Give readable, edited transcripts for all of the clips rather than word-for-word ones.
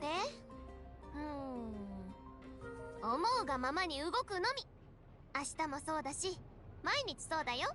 定？思うがままに動くのみ。明日もそうだし、毎日そうだよ。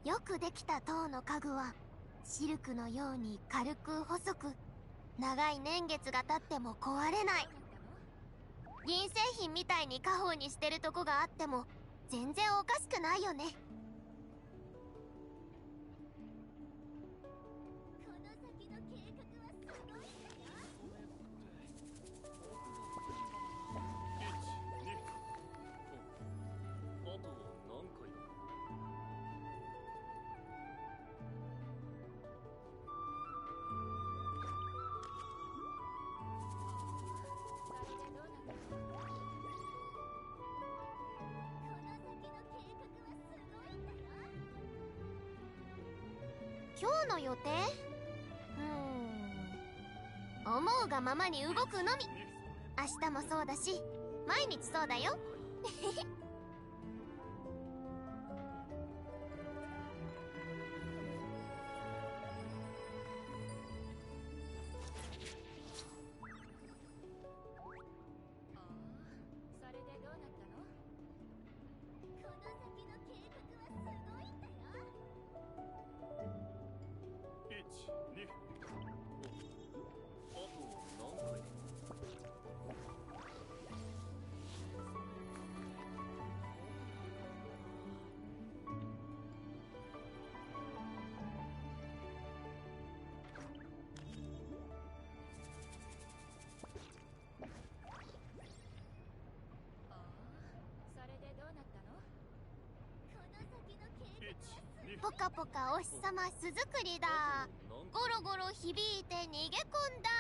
よくできた塔の家具はシルクのように軽く細く、長い年月が経っても壊れない。銀製品みたいに家宝にしてるとこがあっても全然おかしくないよね。今日の予定？思うがままに動くのみ。明日もそうだし、毎日そうだよ。ポカポカお日さま巣作りだ。ゴロゴロ響いて逃げ込んだ。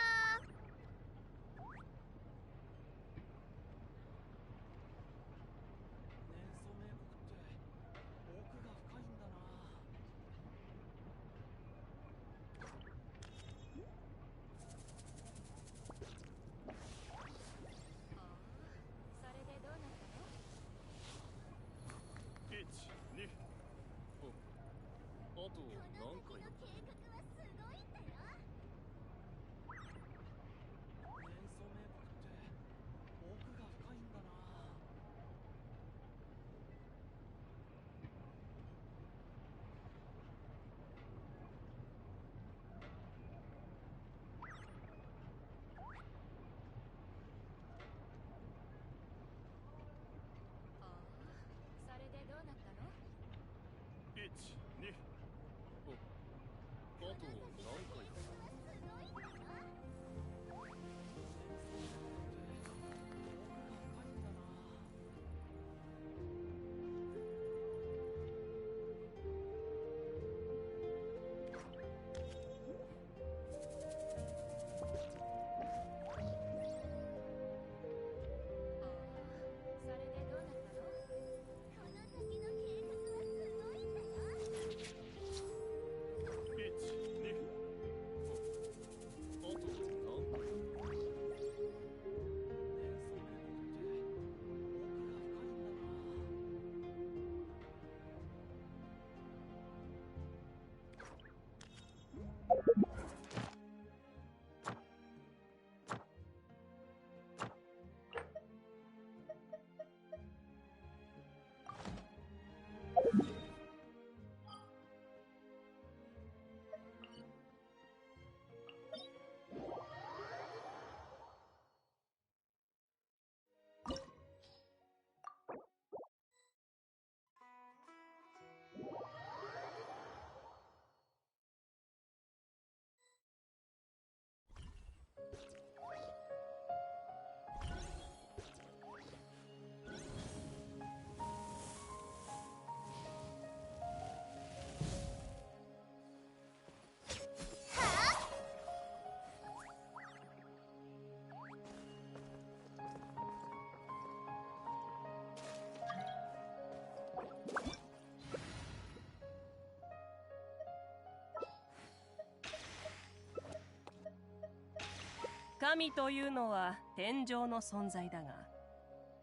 神というのは天上の存在だが、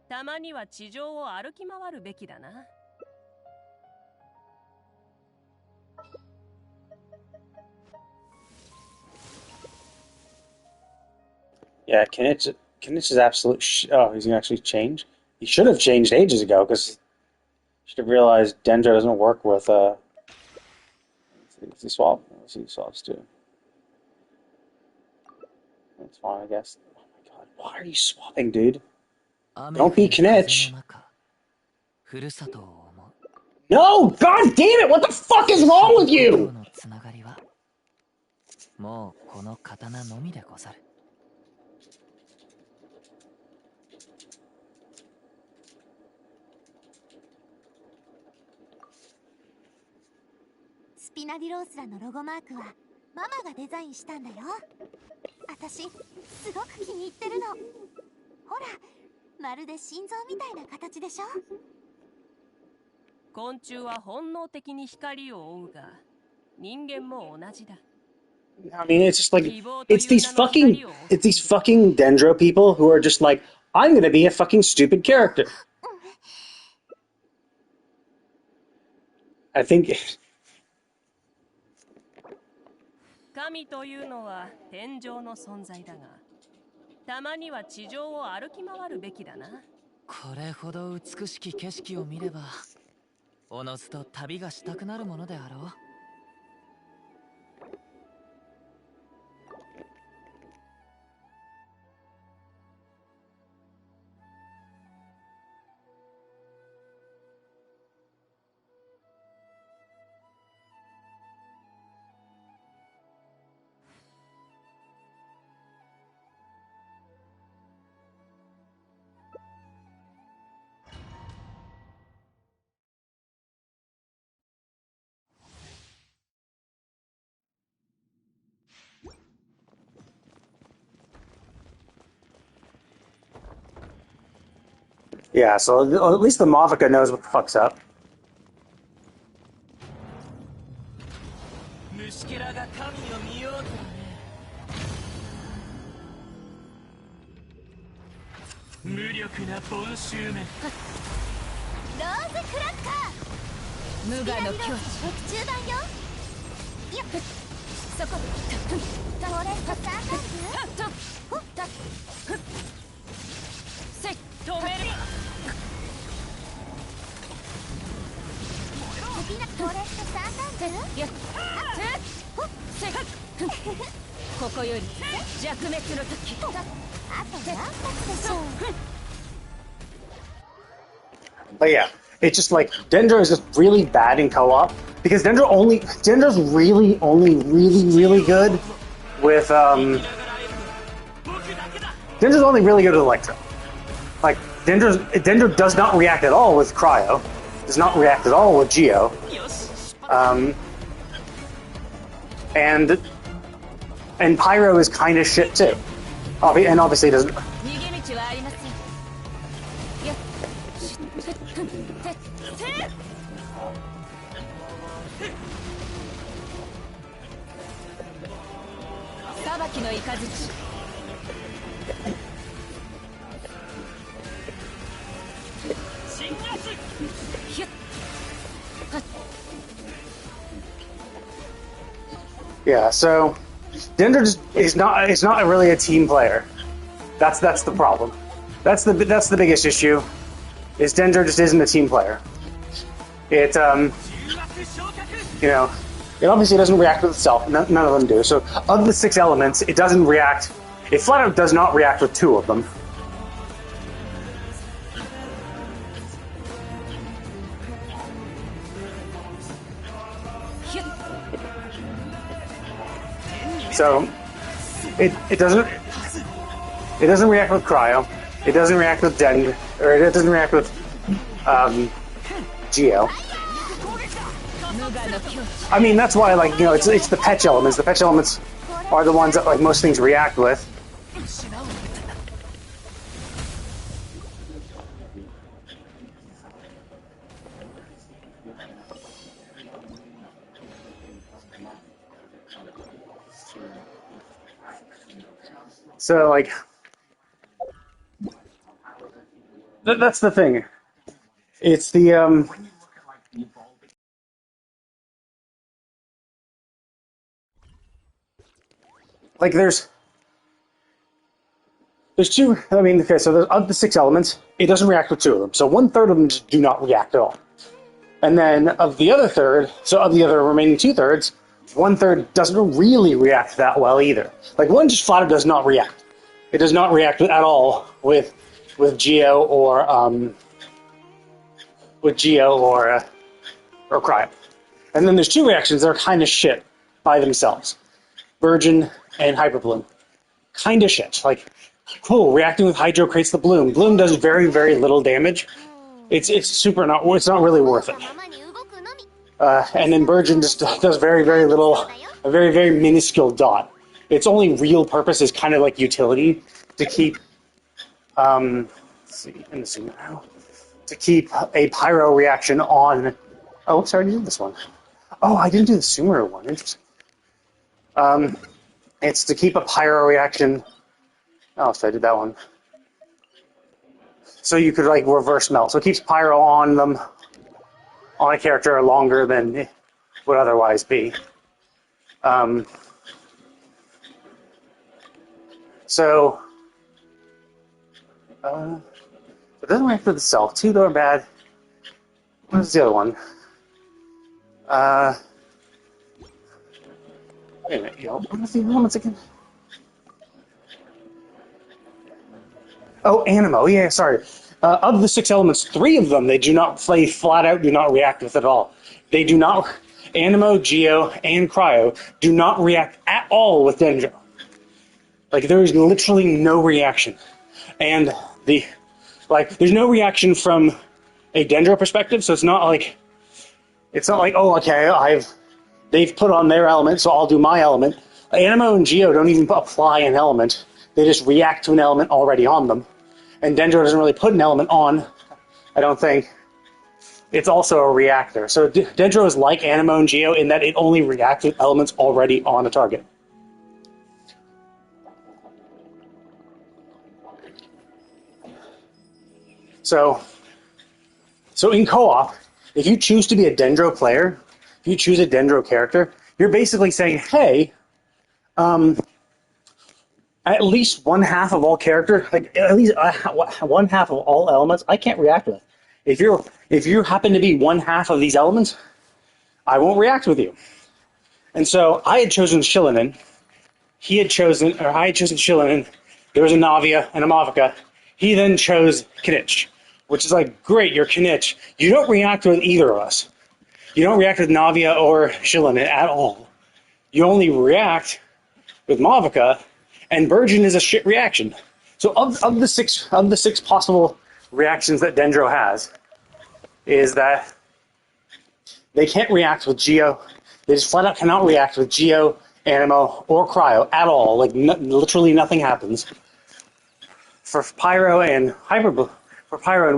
たまには地上を歩き回るべきだな。Yeah, Kinich is absolute. Oh, he's gonna actually change. He should have changed ages ago because he should have realized Dendro doesn't work with Let's see swap. Let's see swaps too. That's fine, I guess. Oh my god, why are you swapping, dude? Don't be Kinich. No, god damn it! What the fuck is wrong with you? もうこの刀のみでござる。スピナディロースラのロゴマークはママがデザインしたんだよ。私すごく気に入ってるの。ほら、まるで心臓みたいな形でしょ。昆虫は本能的に光を追うが、人間も同じだ。I mean, it's just like it's these fucking Dendro people who are just like, I'm gonna be a fucking stupid character. I think. 神というのは天上の存在だが、たまには地上を歩き回るべきだな。これほど美しき景色を見れば、おのずと旅がしたくなるものであろう。Yeah, so at least the Mavica knows what the fuck's up. 虫けらが神を見ようとね。無力なボンシューメン。ローズクラッカー。無我の境地。劇中版よ。よっ。そこ。トレットサーカス。ほっ。せっ止める。トレットサーカス。やっ。ほっ。せっ。ここより弱滅の時。あと何発でしょう。But yeah, it's just like Dendro is just really bad in co-op because Dendro's really really good with Dendro's only really good with Electro. Like Dendro does not react at all with Cryo, does not react at all with Geo, and Pyro is kind of shit too, and obviously doesn't. 裁きの雷。Yeah, so Dendro is not really a team player. That's the problem. That's the biggest issue. Is Dendro just isn't a team player. It it obviously doesn't react with itself. None of them do. So of the 6 elements, it doesn't react. It flat out does not react with 2 of them. So it doesn't react with Cryo. It doesn't react with Dend, or it doesn't react with Geo. I mean, that's why, like, it's the Petch elements. The Petch elements are the ones that, like, most things react with. So, like, that's the thing. It's the, like, there's two, I mean, okay, so of the 6 elements, it doesn't react with 2 of them. So 1/3 of them just do not react at all. And then of the other third, so of the other remaining 2/3, 1/3 doesn't really react that well either. Like, one just flat out does not react. It does not react at all with Geo or Cryo. And then there's 2 reactions that are kind of shit by themselves: Virgin and Hyperbloom. Kind of shit. Like, cool, reacting with Hydro creates the Bloom. Bloom does very, very little damage. It's not really worth it. And then Virgin just does very, very little, a very, very minuscule dot. Its only real purpose is kind of like utility to keep, let's see, in the zoom now, to keep a pyro reaction on. Oh, sorry, I did this one. Oh, I didn't do the Sumeru one. Interesting. It's to keep a pyro reaction. Oh, so I did that one. So you could like reverse melt. So it keeps pyro on them, on a character longer than it would otherwise be. It doesn't react with itself. 2 are bad. What is the other one? Wait a minute, what are the elements again? Oh, Animo. Yeah, sorry. Of the 6 elements, 3 of them they flat out do not react with at all. They do not. Animo, Geo, and Cryo do not react at all with Dendro. Like, there is literally no reaction, and there's no reaction from a Dendro perspective. So it's not like oh, okay, they've put on their element, so I'll do my element. Animo and Geo don't even apply an element. They just react to an element already on them. And Dendro doesn't really put an element on, I don't think. It's also a reactor. So Dendro is like Animo and Geo in that it only reacts with elements already on a target. So in co-op, if you choose to be a Dendro player, if you choose a Dendro character, you're basically saying, hey, at least 1/2 of all character, like at least 1/2 of all elements, I can't react with. If you happen to be 1/2 of these elements, I won't react with you. And so I had chosen Shilinen. I had chosen Shilinen. There was a Navia and a Mavica. He then chose Kinich, which is like, great, you're Kinich. You don't react with either of us. You don't react with Navia or Shilinen at all. You only react with Mavica, and Virgin is a shit reaction. So of the six possible reactions that Dendro has, is that they can't react with Geo. They just flat out cannot react with Geo, Animo, or Cryo at all. Like literally nothing happens. For Pyro and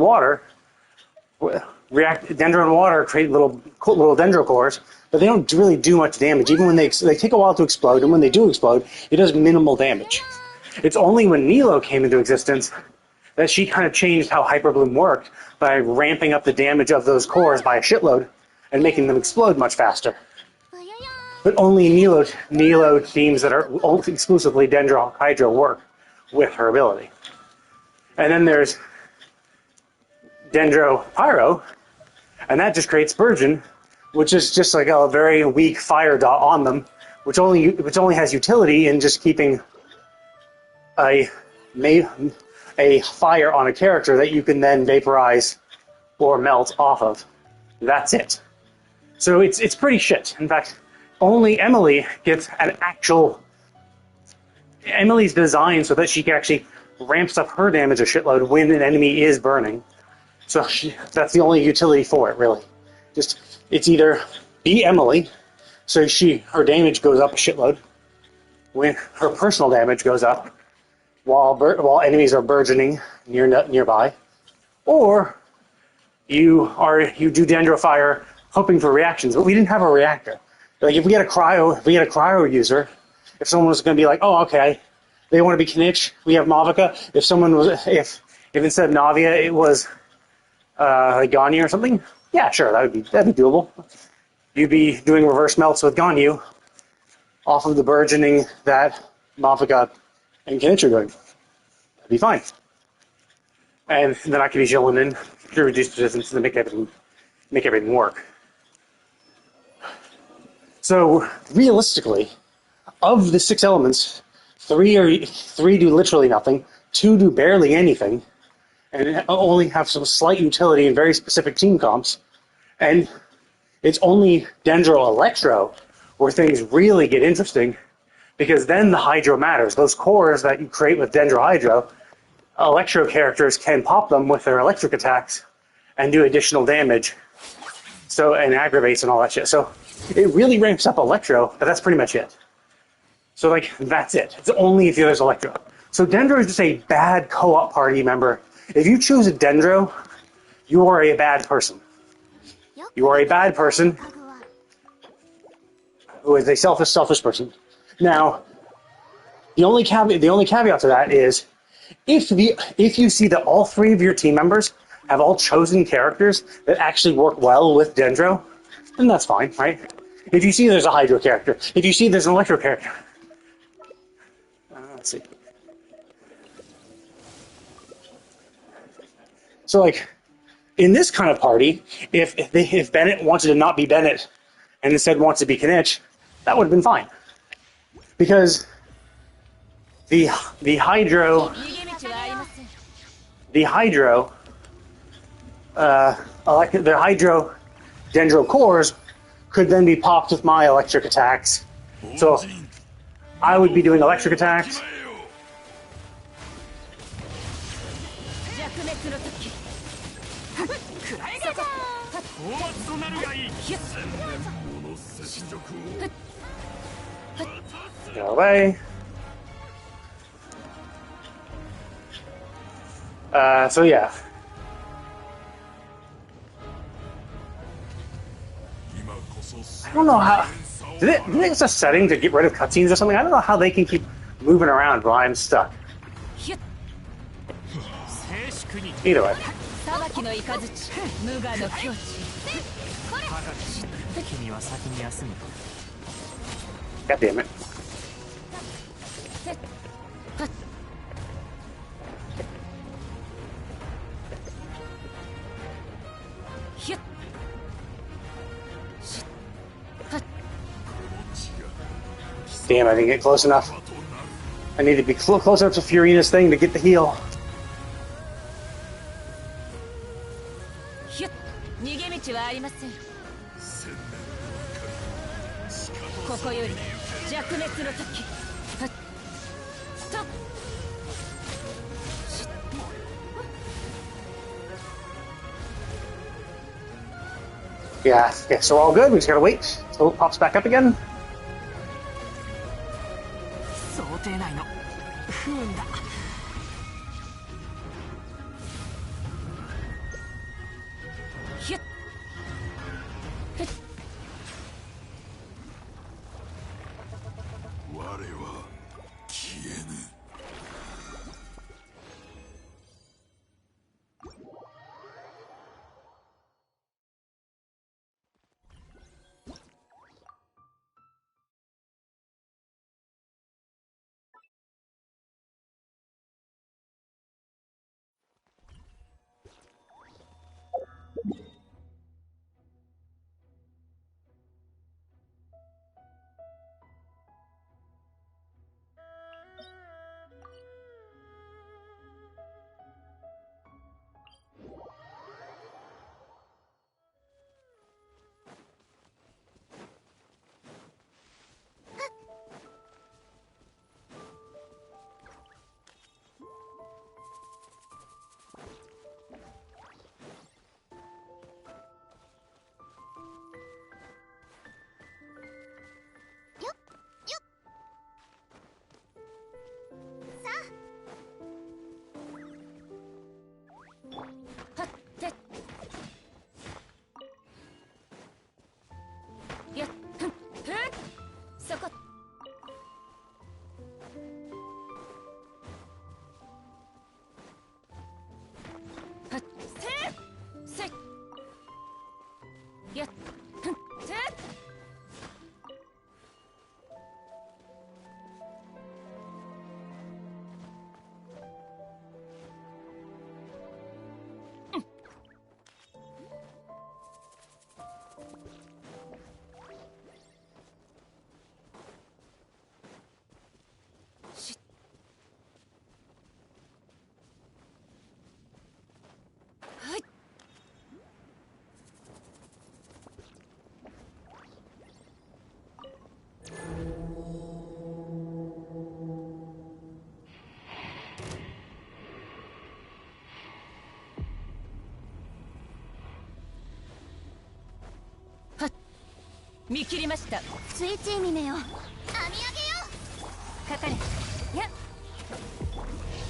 Water, Dendro and Water create little Dendro cores, but they don't really do much damage. Even when they take a while to explode, and when they do explode, it does minimal damage. It's only when Nilo came into existence that she kind of changed how Hyperbloom worked by ramping up the damage of those cores by a shitload and making them explode much faster. But only Nilo teams that are exclusively Dendro Hydro work with her ability. And then there's Dendro Pyro, and that just creates Virgin, which is just like a very weak fire dot on them, which only has utility in just keeping a fire on a character that you can then vaporize or melt off of. That's it. So it's pretty shit. In fact, only Emily gets an actual. Emily's designed so that she can actually ramps up her damage a shitload when an enemy is burning. So that's the only utility for it, really. Just it's either be Emily, so her damage goes up a shitload when her personal damage goes up while enemies are burgeoning nearby, or you do Dendro Fire hoping for reactions. But we didn't have a reactor. Like if we get a cryo user, if someone was going to be like, oh okay, they want to be Kinich, we have Mavica. If someone was, if instead of Navia it was Ganyu or something, yeah, sure, that'd be doable. You'd be doing reverse melts with Ganyu off of the burgeoning that Mavica and Kinich are doing. That'd be fine. And then I could be chilling in to reduce resistance to make everything work. So realistically, of the 6 elements, three do literally nothing, 2 do barely anything, and only have some slight utility in very specific team comps. And it's only Dendro Electro where things really get interesting, because then the Hydro matters. Those cores that you create with Dendro Hydro, Electro characters can pop them with their electric attacks and do additional damage. So, and aggravates and all that shit. So it really ramps up Electro, but that's pretty much it. So like, that's it. It's only if there's Electro. So Dendro is just a bad co-op party member. If you choose a Dendro, you are a bad person. You are a bad person who is a selfish person. Now, the only caveat to that is, if you see that all 3 of your team members have all chosen characters that actually work well with Dendro, then that's fine, right? If you see there's a Hydro character, if you see there's an Electro character, let's see. So like, in this kind of party, if Bennett wanted to not be Bennett and instead wants to be Kinich, that would have been fine, because the Hydro Dendro cores could then be popped with my electric attacks. So I would be doing electric attacks. Get away. So yeah. I don't know how. Did it it's a setting to get rid of cutscenes or something? I don't know how they can keep moving around while I'm stuck. Either way. God damn it. Damn, I didn't get close enough. I need to be close enough to Furina's thing to get the heal. Yeah, so we're all good. We just gotta wait until it pops back up again. 見切りました。スイッチミネよ。編み上げよかかれ。や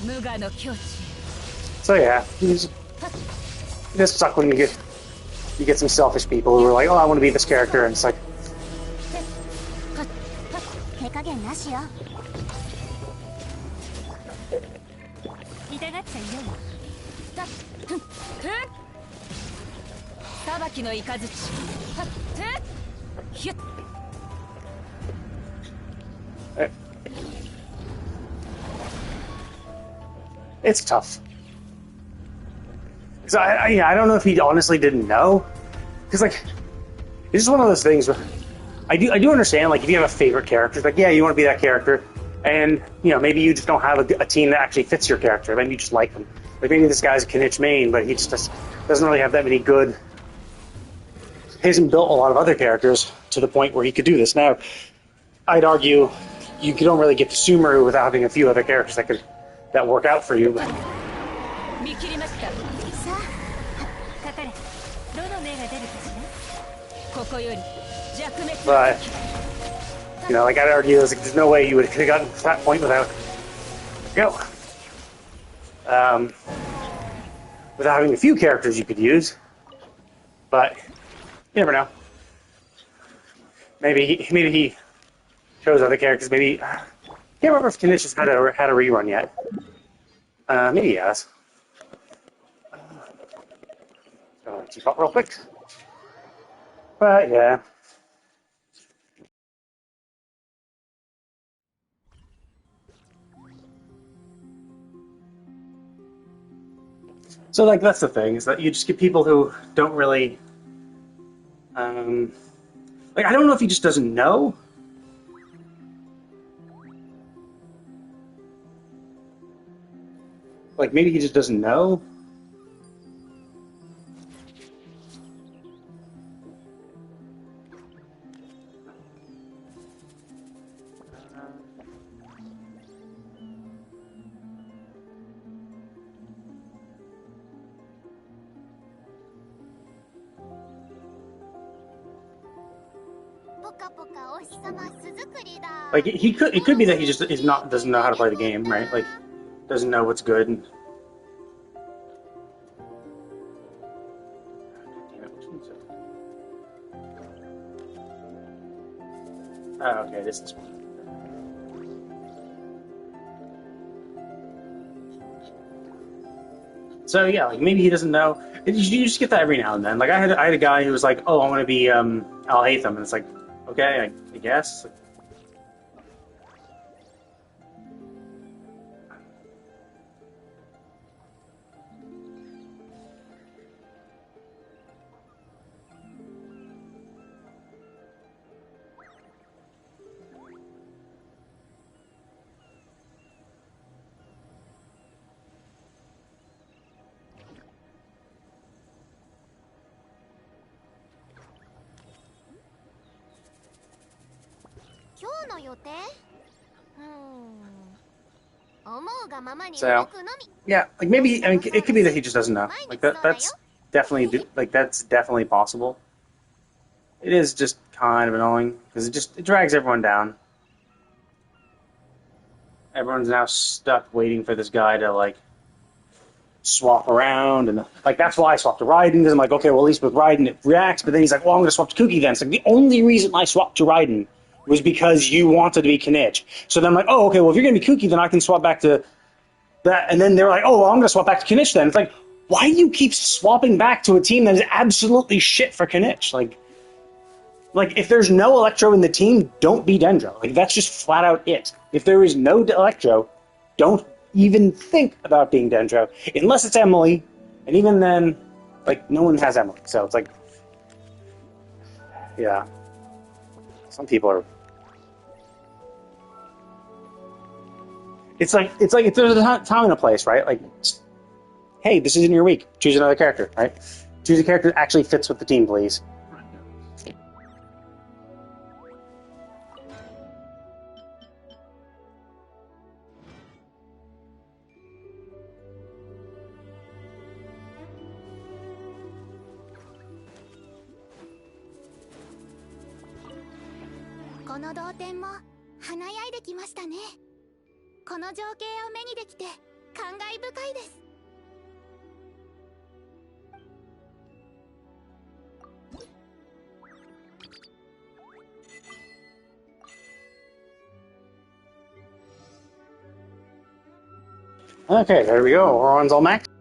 無我の境地。 So yeah, he's just suck when you get some selfish people who are like, oh, I want to be this character, and it's like, 手加減なしよ。痛がっちゃいよ。裁きの雷。はっひゅっ。 it's tough. So I don't know if he honestly didn't know, because like it's just one of those things where I do understand, like, if you have a favorite character, it's like, yeah, you want to be that character, and maybe you just don't have a team that actually fits your character. Maybe you just like them. Like, maybe this guy's a Kinich main, but he just doesn't really have that many good. He hasn't built a lot of other characters to the point where he could do this. Now, I'd argue you don't really get to Sumeru without having a few other characters that work out for you. 見切りました。さあ、かかれ。どの目が出るかしら。ここより弱滅。 But like, I'd argue there's no way you would have gotten to that point without without having a few characters you could use. But you never know. Maybe he chose other characters. Maybe I can't remember if Kinich has had a rerun yet. Maybe he has. So keep up real quick. But yeah. So, like, that's the thing, is that you just get people who don't really, like, I don't know if he just doesn't know. Like, maybe he just doesn't know. Like, it could be that he just doesn't know how to play the game, right? Like, doesn't know what's good. And... Damn it, which one's it? Oh, okay, this is one. So yeah, like, maybe he doesn't know. You just get that every now and then. Like, I had a guy who was like, "Oh, I want to be Alhaitham," and it's like, okay, I guess. Like, So yeah, like, maybe, I mean, it could be that he just doesn't know. Like, that's definitely possible. It is just kind of annoying because it drags everyone down. Everyone's now stuck waiting for this guy to, like, swap around, and like, that's why I swapped to Raiden, because I'm like, okay, well, at least with Raiden it reacts, but then he's like, well, I'm gonna swap to Kuki then. It's like, the only reason I swapped to Raiden was because you wanted to be Kinich. So then I'm like, oh, okay, well, if you're gonna be Kuki, then I can swap back to that. And then they're like, oh, well, I'm gonna swap back to Kinich then. It's like, why do you keep swapping back to a team that is absolutely shit for Kinich? Like, if there's no Electro in the team, don't be Dendro. Like, that's just flat out it. If there is no Electro, don't even think about being Dendro, unless it's Emily, and even then, like, no one has Emily, so it's like, yeah, some people are. It's like if there's a time and a place, right? Like, hey, this isn't your week. Choose another character, right? Choose a character that actually fits with the team, please. この同点も華やいできましたね。この情景を目にできて感慨深いです。Okay, there we go. Oron's all max.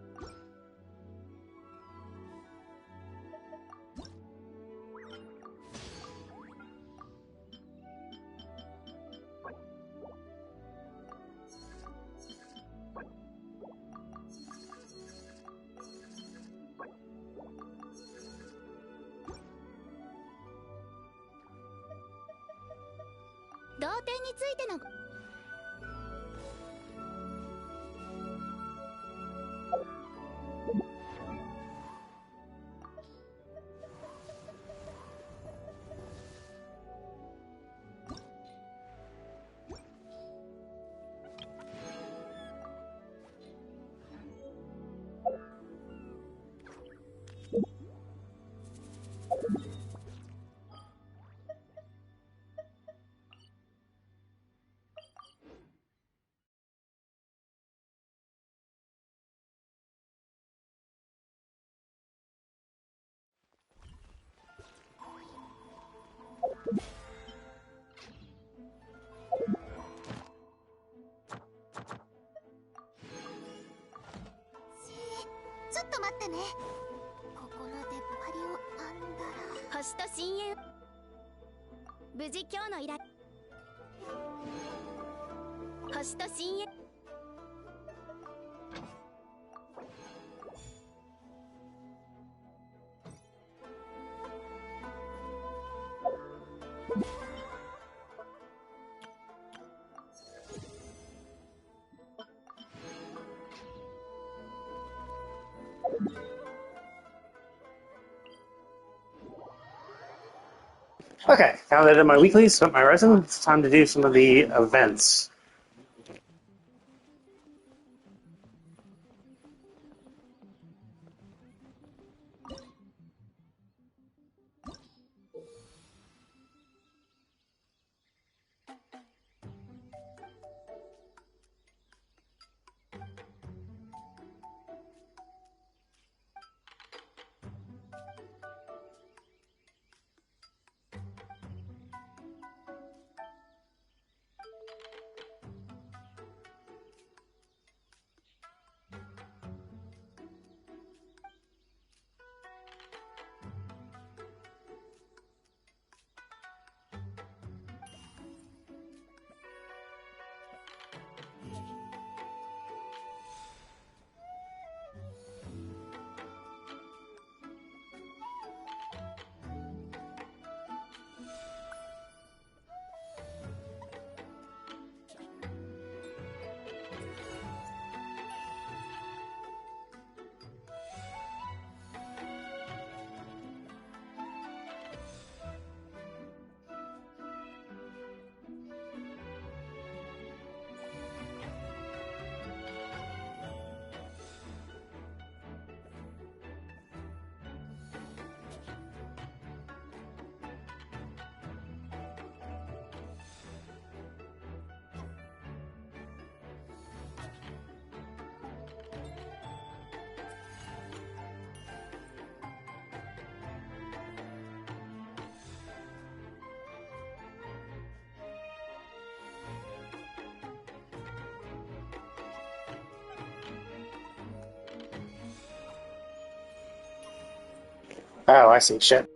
同点についてのちょっと待ってね。ここの出っ張りを編んだら星と深淵、無事今日の依頼、星と深淵、Okay, now that I did my weeklies, spent my resin, it's time to do some of the events. Oh, I see. Shit.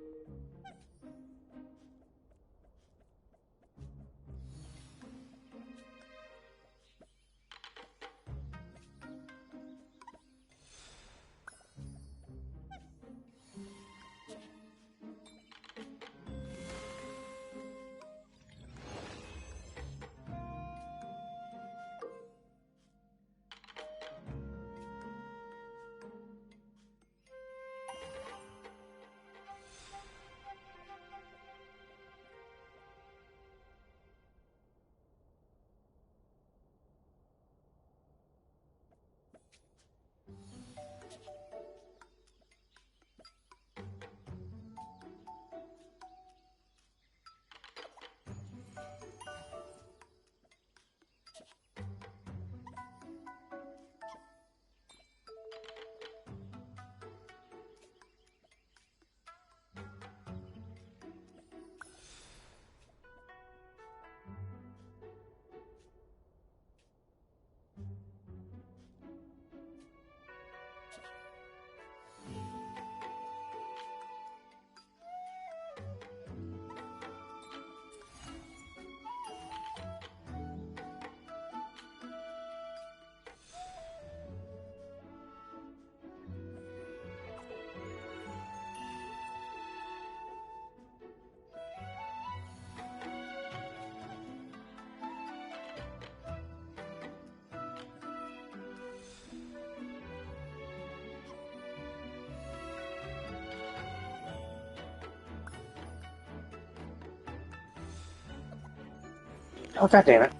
Oh, god damn it.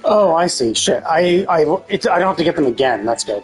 Oh, I see. Shit. I don't have to get them again. That's good.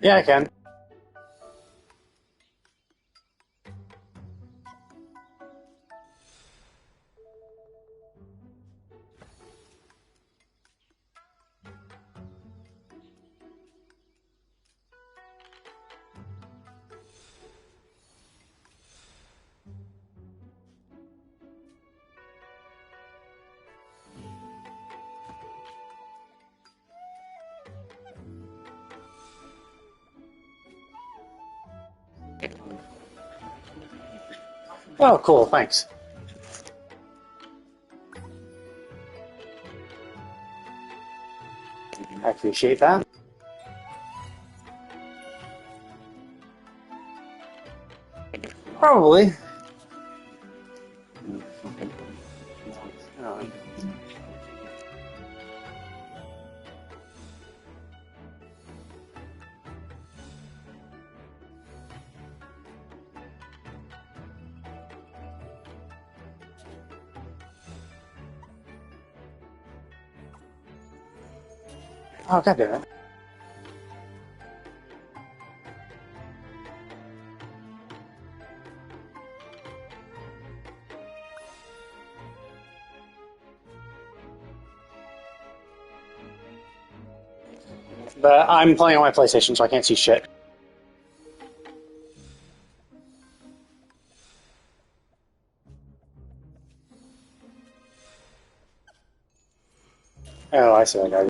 Yeah, I can. Oh, cool. Thanks. I appreciate that. Probably. Oh. Oh, God damn it. But I'm playing on my PlayStation, so I can't see shit. Oh, I see that guy.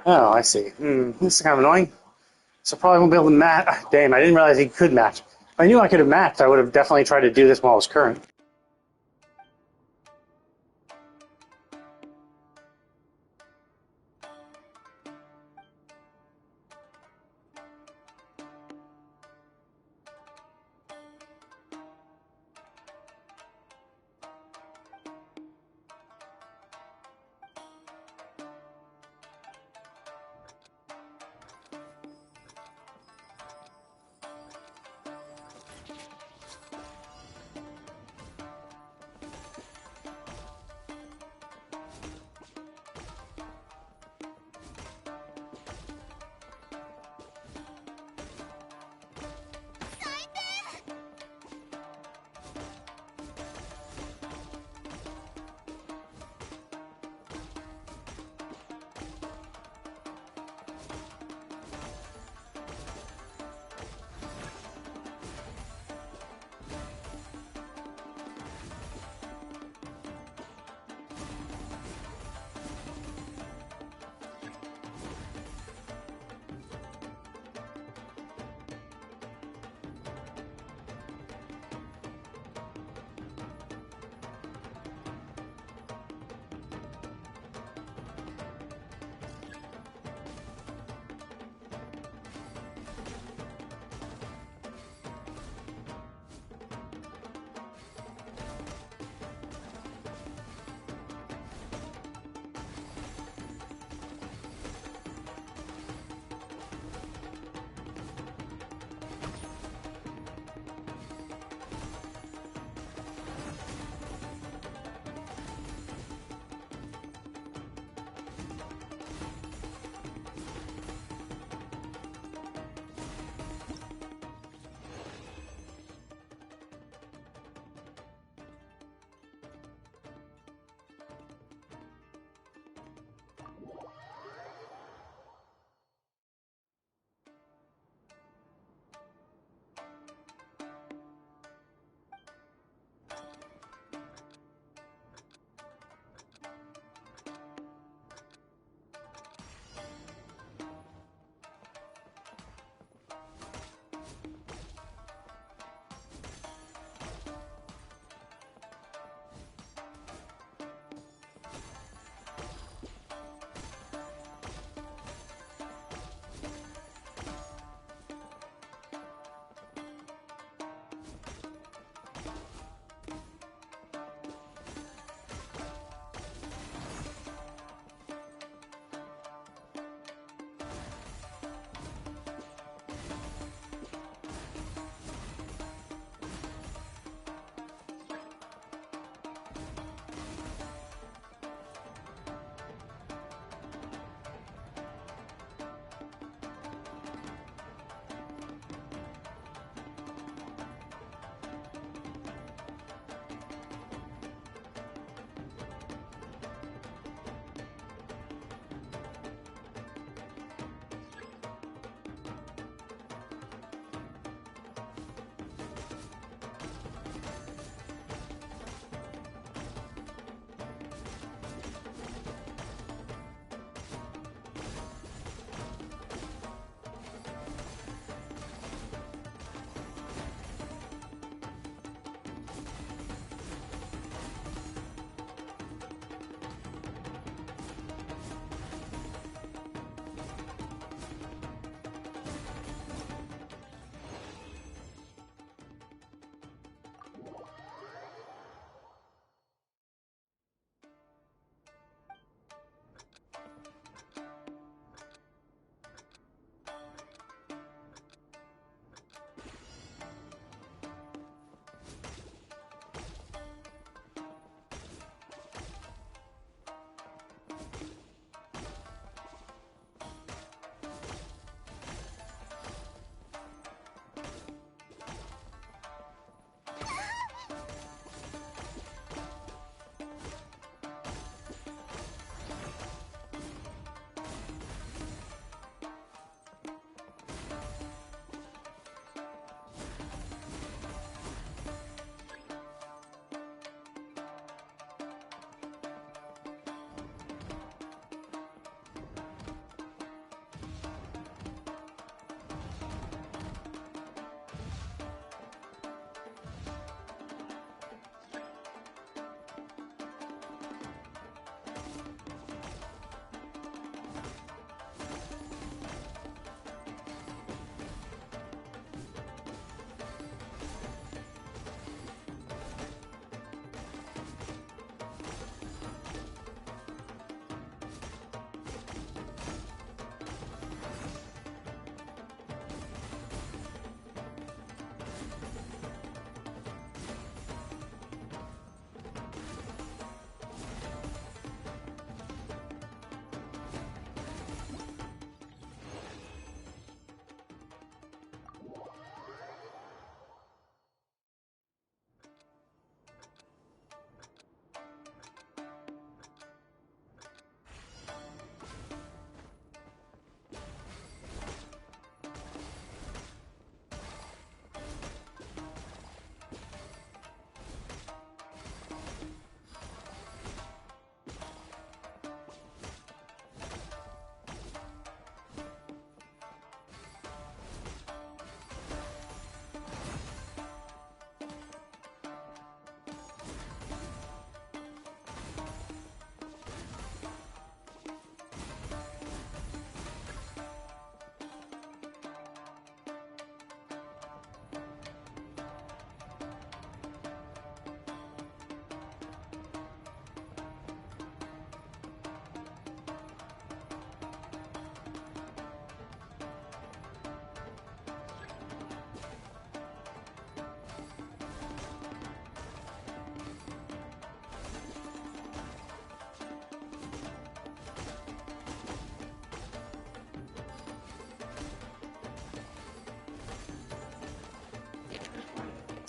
Oh, I see. This is kind of annoying. So probably won't be able to match. Damn, I didn't realize he could match. If I knew I could have matched, I would have definitely tried to do this while it was current.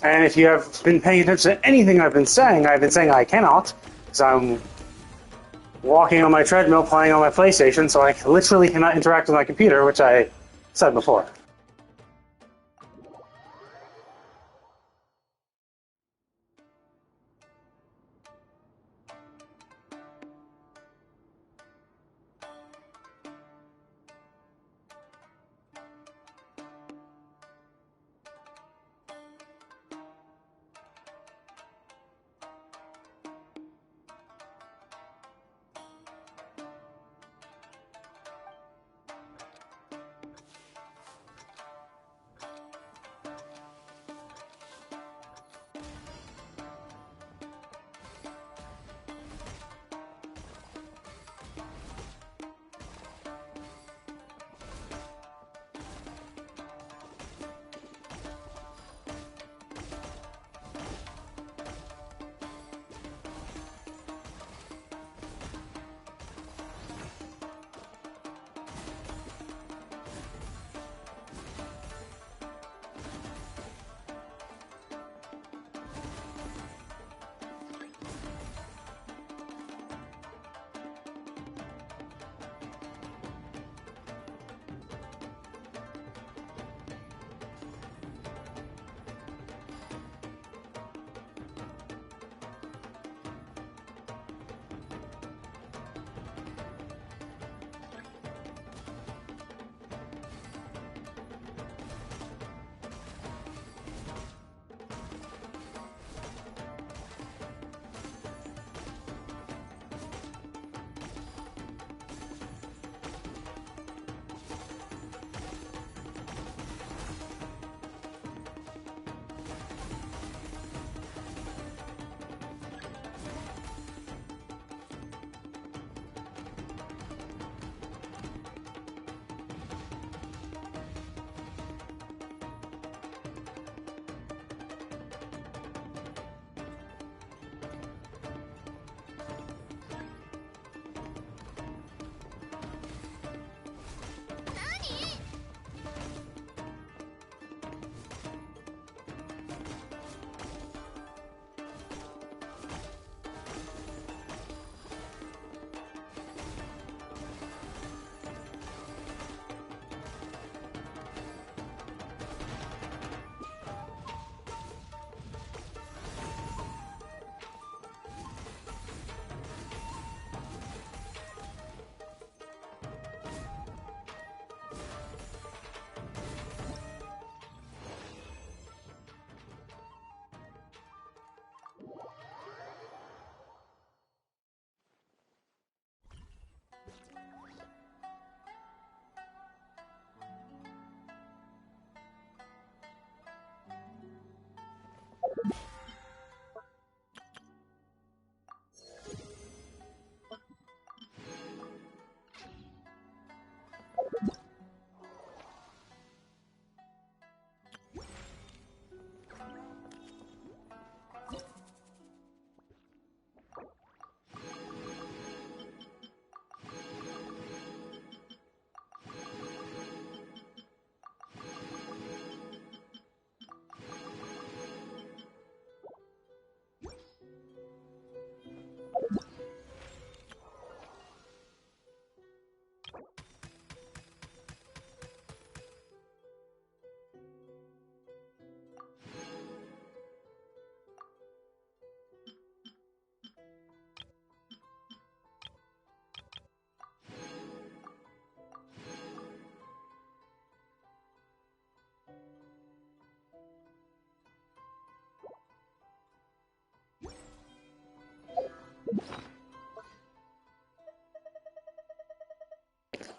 And if you have been paying attention to anything I've been saying I cannot, because I'm walking on my treadmill playing on my PlayStation, so I literally cannot interact with my computer, which I said before.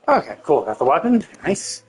Okay, cool. Got the weapon. Nice.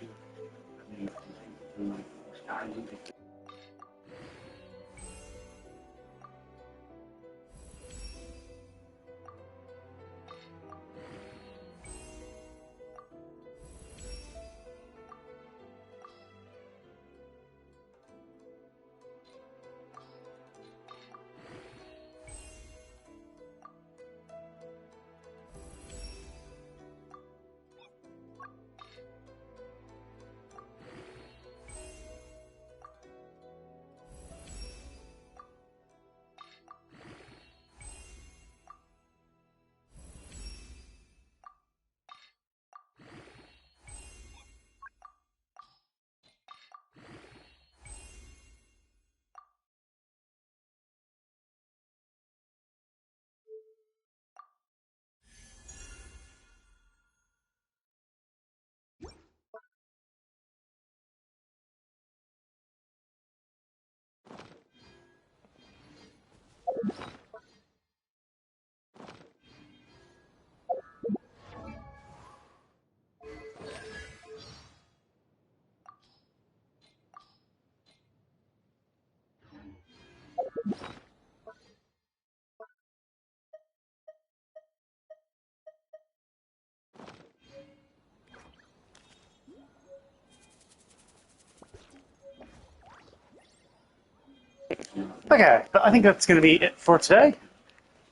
Okay, but I think that's going to be it for today.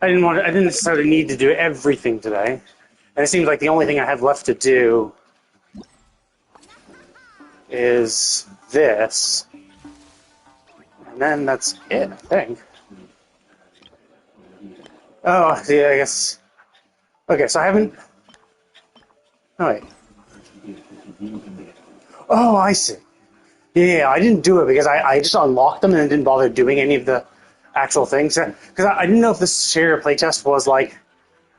I didn't necessarily need to do everything today. And it seems like the only thing I have left to do is this. And then that's it, I think. Oh, yeah, I guess. Okay, so I haven't. Oh, wait. Oh, I see. Yeah, I didn't do it because I just unlocked them and didn't bother doing any of the actual things. Because I didn't know if this share playtest was like,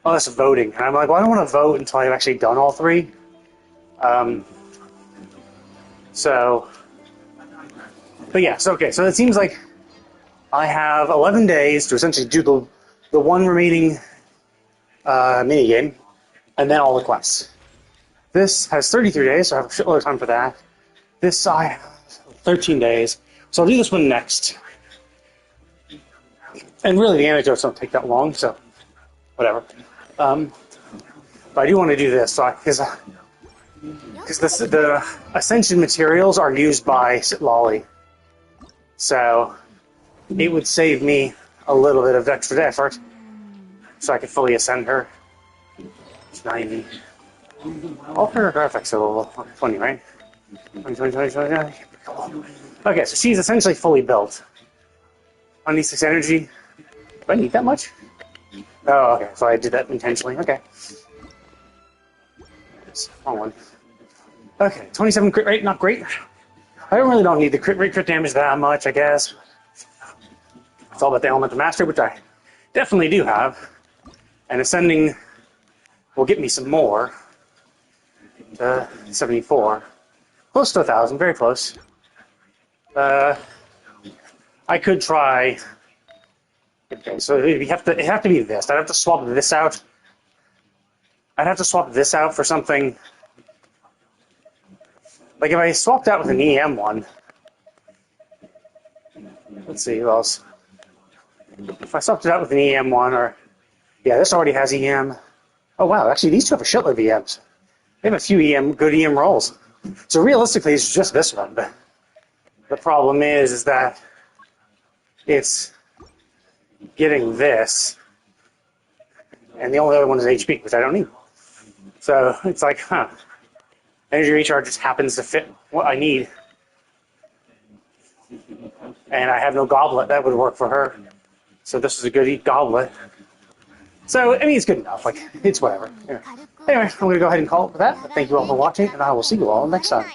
oh, it's voting. And I'm like, well, I don't want to vote until I've actually done all three. But yeah, so okay, so it seems like I have 11 days to essentially do the one remaining minigame, and then all the quests. This has 33 days, so I have a shitload of time for that. This I have 13 days, so I'll do this one next. And really, the anecdotes don't take that long, so whatever. But I do want to do this, because the Ascension materials are used by Sitlali. So it would save me a little bit of extra effort, so I could fully ascend her. It's 90. All her graphics are level 20, right? 20. Okay, so she's essentially fully built. I need 6 energy. Do I need that much? Oh, okay, so I did that intentionally. Okay. Wrong one. Okay, 27 crit rate, not great. I really don't need the crit rate, crit damage that much, I guess. It's all about the element of mastery, which I definitely do have. And ascending will get me some more. 74. Close to 1,000, very close. I could try. Okay, so it'd have to be this. I'd have to swap this out. I'd have to swap this out for something. Like if I swapped out with an EM one. Let's see who else. If I swapped it out with an EM one, or yeah, this already has EM. Oh wow, actually these two have a shitload of EMs. They have a few good EM rolls. So realistically, it's just this one. But the problem is that it's getting this, and the only other one is HP, which I don't need. So it's like, energy recharge just happens to fit what I need. And I have no goblet that would work for her. So this is a good goblet. So, I mean, it's good enough. Like, it's whatever. Yeah. Anyway, I'm going to go ahead and call it for that. But thank you all for watching, and I will see you all next time.